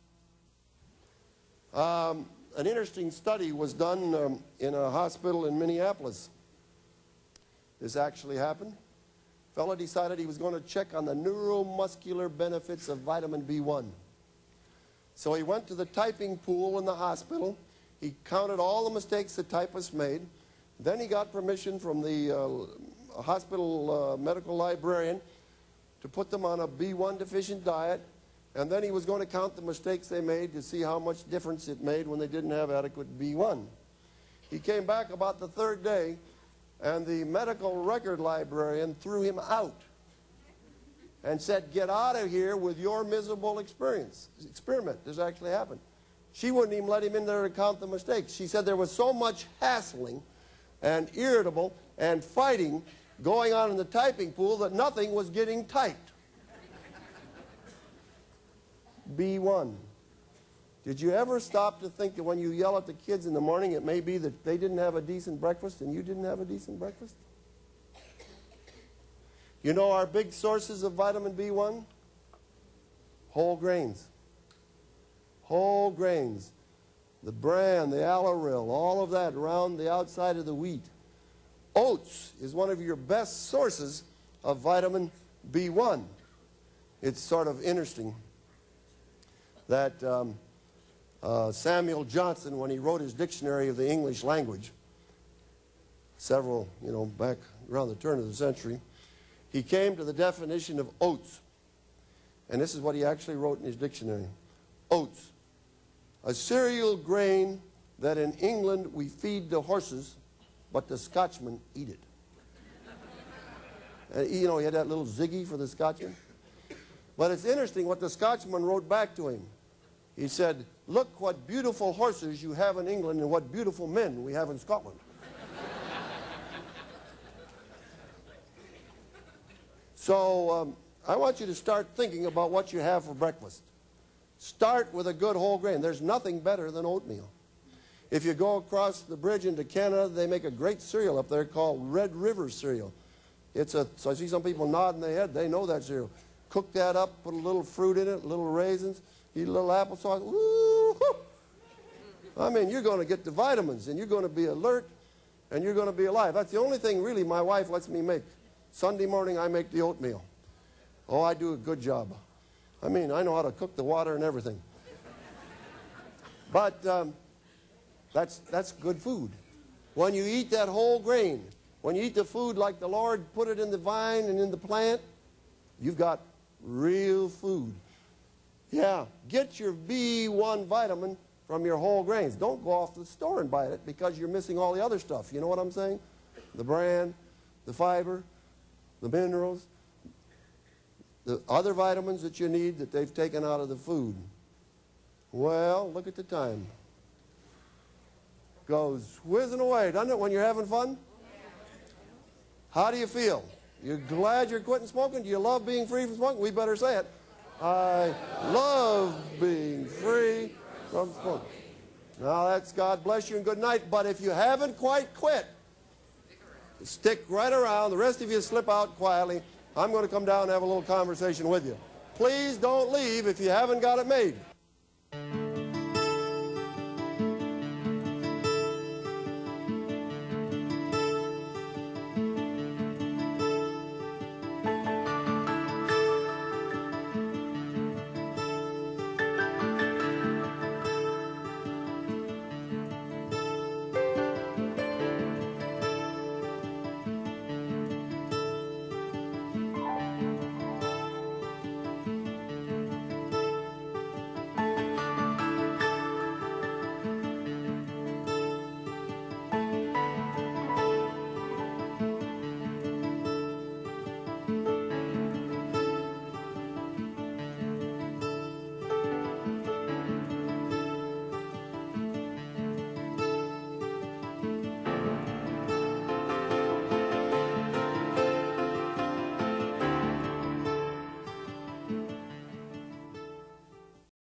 An interesting study was done in a hospital in Minneapolis. This actually happened. A fellow decided he was going to check on the neuromuscular benefits of vitamin B1. So he went to the typing pool in the hospital. He counted all the mistakes the typist made. Then he got permission from the hospital medical librarian to put them on a B1 deficient diet. And then he was going to count the mistakes they made to see how much difference it made when they didn't have adequate B1. He came back about the 3rd day, and the medical record librarian threw him out. and said, get out of here with your miserable experiment. This actually happened. She wouldn't even let him in there to count the mistakes. She said there was so much hassling and irritable and fighting going on in the typing pool that nothing was getting typed. B1. Did you ever stop to think that when you yell at the kids in the morning, it may be that they didn't have a decent breakfast and you didn't have a decent breakfast? You know our big sources of vitamin B1? Whole grains. Whole grains. The bran, the alloril, all of that around the outside of the wheat. Oats is one of your best sources of vitamin B1. It's sort of interesting that Samuel Johnson, when he wrote his dictionary of the English language, several, back around the turn of the century, he came to the definition of oats. And this is what he actually wrote in his dictionary. Oats, a cereal grain that in England we feed the horses, but the Scotchmen eat it. And, he had that little ziggy for the Scotchman. But it's interesting what the Scotchman wrote back to him. He said, look what beautiful horses you have in England and what beautiful men we have in Scotland. So I want you to start thinking about what you have for breakfast. Start with a good whole grain. There's nothing better than oatmeal. If you go across the bridge into Canada, they make a great cereal up there called Red River cereal. So I see some people nodding their head. They know that cereal. Cook that up, put a little fruit in it, little raisins, eat a little applesauce. Woo-hoo! I mean, you're going to get the vitamins, and you're going to be alert, and you're going to be alive. That's the only thing, really, my wife lets me make. Sunday morning, I make the oatmeal. Oh, I do a good job. I mean, I know how to cook the water and everything. But that's good food. When you eat that whole grain, when you eat the food like the Lord put it in the vine and in the plant, you've got real food. Yeah, get your B1 vitamin from your whole grains. Don't go off to the store and buy it because you're missing all the other stuff. You know what I'm saying? The bran, the fiber, the minerals, the other vitamins that you need that they've taken out of the food. Well, look at the time. Goes whizzing away, doesn't it, when you're having fun? How do you feel? You're glad you're quitting smoking? Do you love being free from smoking? We better say it. I love being free from smoking. Now that's God bless you and good night. But if you haven't quite quit, stick right around. The rest of you slip out quietly. I'm going to come down and have a little conversation with you. Please don't leave if you haven't got it made.